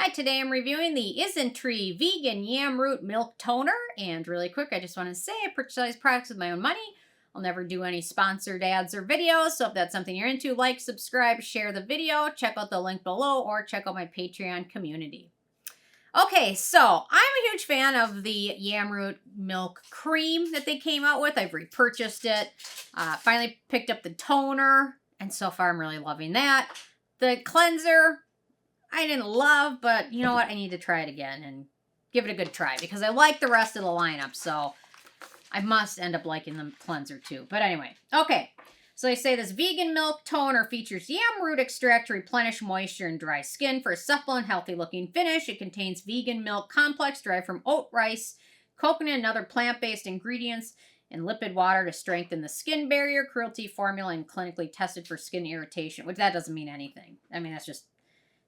Hi, today I'm reviewing the Isntree Vegan Yam Root Milk Toner. And really quick, I just want to say I purchase these products with my own money. I'll never do any sponsored ads or videos, so if that's something you're into, like, subscribe, share the video, check out the link below, or check out my Patreon community. Okay, so I'm a huge fan of the Yam Root Milk Cream that they came out with. I've repurchased it, finally picked up the toner, and so far I'm really loving that. The cleanser, I didn't love, but you know what? I need to try it again and give it a good try because I like the rest of the lineup, so I must end up liking the cleanser too. But anyway, okay. So they say this vegan milk toner features yam root extract to replenish moisture in dry skin for a supple and healthy looking finish. It contains vegan milk complex derived from oat, rice, coconut, and other plant-based ingredients, and lipid water to strengthen the skin barrier, cruelty formula, and clinically tested for skin irritation, which that doesn't mean anything. I mean, that's just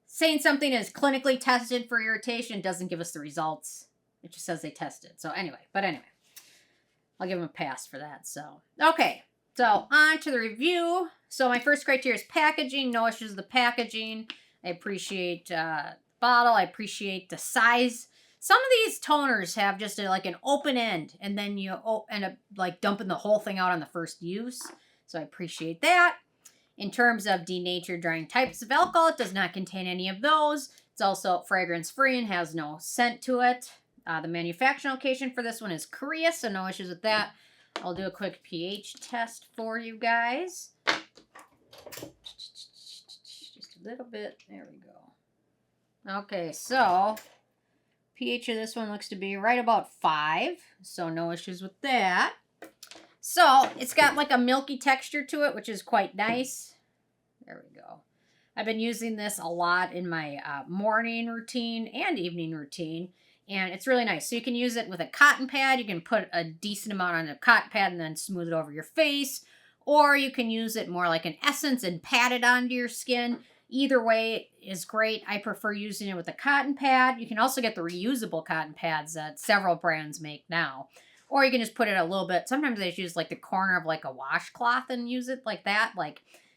saying something is clinically tested for irritation doesn't give us the results. It just says they tested. So anyway, I'll give them a pass for that. So, okay. So on to the review. So my first criteria is packaging. No issues with the packaging. I appreciate the bottle. I appreciate the size. Some of these toners have just like an open end, and then you end up like dumping the whole thing out on the first use. So I appreciate that. In terms of denatured drying types of alcohol, it does not contain any of those. It's also fragrance-free and has no scent to it. The manufacturing location for this one is Korea, so no issues with that. I'll do a quick pH test for you guys. Just a little bit. There we go. Okay, so pH of this one looks to be right about 5, so no issues with that. So, it's got like a milky texture to it, which is quite nice. There we go. I've been using this a lot in my morning routine and evening routine, and it's really nice. So, you can use it with a cotton pad. You can put a decent amount on a cotton pad and then smooth it over your face, or you can use it more like an essence and pat it onto your skin. Either way is great. I prefer using it with a cotton pad. You can also get the reusable cotton pads that several brands make now. Or you can just put it a little bit. Sometimes I just use like the corner of like a washcloth and use it like that.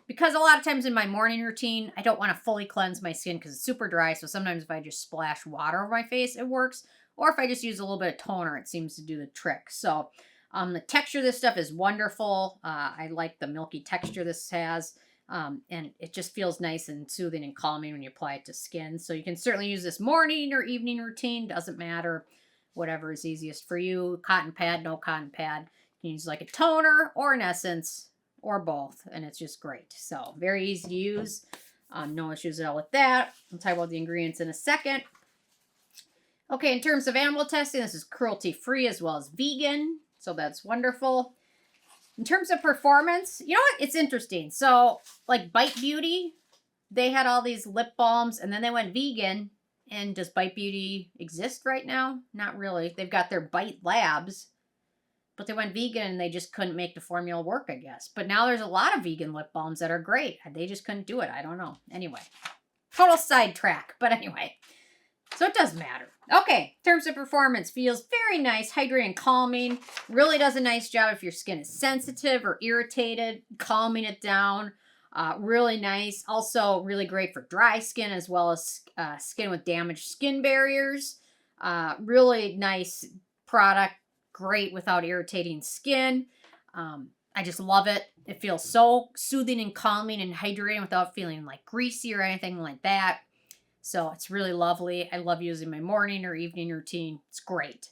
Because a lot of times in my morning routine, I don't want to fully cleanse my skin because it's super dry. So sometimes if I just splash water over my face, it works. Or if I just use a little bit of toner, it seems to do the trick. So the texture of this stuff is wonderful. I like the milky texture this has. And it just feels nice and soothing and calming when you apply it to skin. So you can certainly use this morning or evening routine. Doesn't matter. Whatever is easiest for you. Cotton pad, no cotton pad. You can use like a toner or an essence or both. And it's just great. So very easy to use. No issues at all with that. I'll talk about the ingredients in a second. Okay, in terms of animal testing, this is cruelty-free as well as vegan. So that's wonderful. In terms of performance, you know what? It's interesting. So like Bite Beauty, they had all these lip balms and then they went vegan. And does Bite Beauty exist right now? Not really. They've got their Bite Labs, but they went vegan and they just couldn't make the formula work, I guess. But now there's a lot of vegan lip balms that are great. They just couldn't do it. I don't know. Anyway, total sidetrack. But anyway, so it does matter. Okay, in terms of performance, feels very nice, hydrating and calming. Really does a nice job if your skin is sensitive or irritated, calming it down. Really nice. Also really great for dry skin as well as skin with damaged skin barriers. Really nice product. Great without irritating skin. I just love it. It feels so soothing and calming and hydrating without feeling like greasy or anything like that. So it's really lovely. I love using my morning or evening routine. It's great.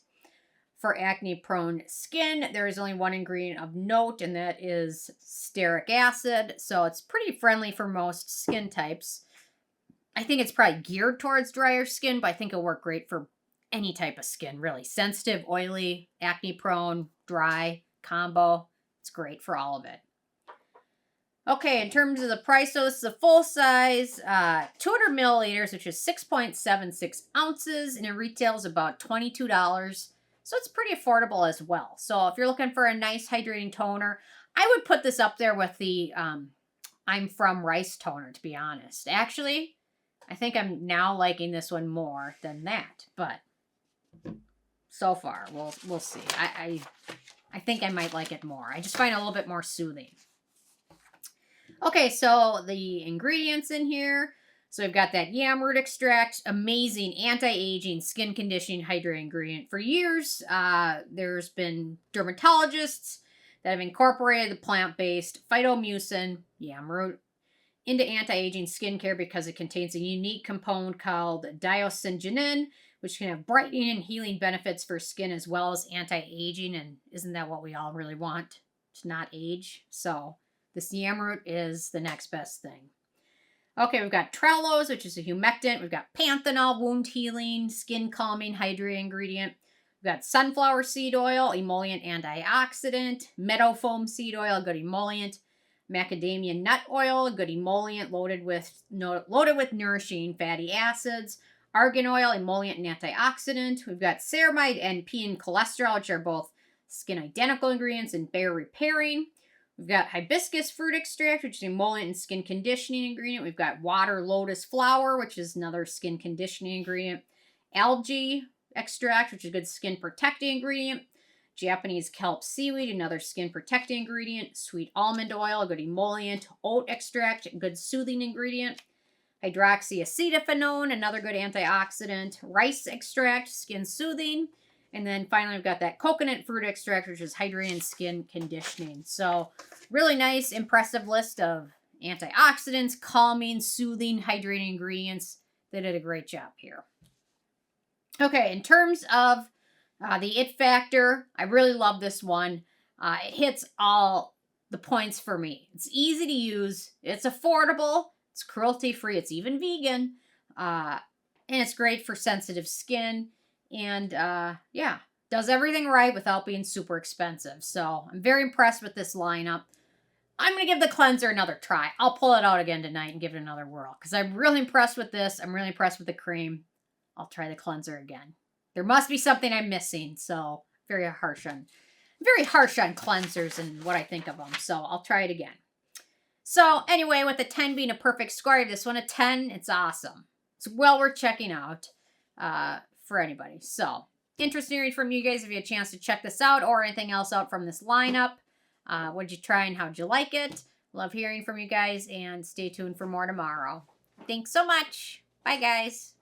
For acne-prone skin, there is only one ingredient of note, and that is stearic acid. So it's pretty friendly for most skin types. I think it's probably geared towards drier skin, but I think it'll work great for any type of skin, really. Sensitive, oily, acne-prone, dry, combo. It's great for all of it. Okay, in terms of the price, so this is a full size, 200 milliliters, which is 6.76 ounces, and it retails about $22. So it's pretty affordable as well. So if you're looking for a nice hydrating toner, I would put this up there with the I'm From Rice toner, to be honest. Actually, I think I'm now liking this one more than that. But so far, we'll see. I think I might like it more. I just find it a little bit more soothing. Okay, so the ingredients in here. So we've got that yam root extract, amazing anti-aging, skin conditioning, hydrating ingredient. For years, there's been dermatologists that have incorporated the plant-based phytomucin, yam root, into anti-aging skincare because it contains a unique component called diosyngenin, which can have brightening and healing benefits for skin as well as anti-aging. And isn't that what we all really want? To not age? So this yam root is the next best thing. Okay, we've got Trehalose, which is a humectant. We've got Panthenol, wound healing, skin calming, hydrating ingredient. We've got sunflower seed oil, emollient antioxidant. Meadowfoam seed oil, good emollient. Macadamia nut oil, a good emollient loaded with nourishing fatty acids. Argan oil, emollient and antioxidant. We've got ceramide and peanut cholesterol, which are both skin identical ingredients and bare repairing. We've got hibiscus fruit extract, which is emollient and skin conditioning ingredient. We've got water lotus flower, which is another skin conditioning ingredient. Algae extract, which is a good skin protecting ingredient. Japanese kelp seaweed, another skin protecting ingredient. Sweet almond oil, a good emollient. Oat extract, a good soothing ingredient. Hydroxyacetophenone, another good antioxidant. Rice extract, skin soothing. And then finally, we've got that coconut fruit extract, which is hydrating and skin conditioning. So really nice, impressive list of antioxidants, calming, soothing, hydrating ingredients. They did a great job here. Okay, in terms of the it factor, I really love this one. It hits all the points for me. It's easy to use. It's affordable. It's cruelty-free. It's even vegan. And it's great for sensitive skin. And, yeah, does everything right without being super expensive. So I'm very impressed with this lineup. I'm going to give the cleanser another try. I'll pull it out again tonight and give it another whirl. Because I'm really impressed with this. I'm really impressed with the cream. I'll try the cleanser again. There must be something I'm missing. So very harsh on cleansers and what I think of them. So I'll try it again. So anyway, with a 10 being a perfect score, I give this one a 10. It's awesome. It's well worth checking out for anybody. So interesting read from you guys if you had a chance to check this out or anything else out from this lineup. What'd you try and how'd you like it? Love hearing from you guys and stay tuned for more tomorrow. Thanks so much. Bye guys.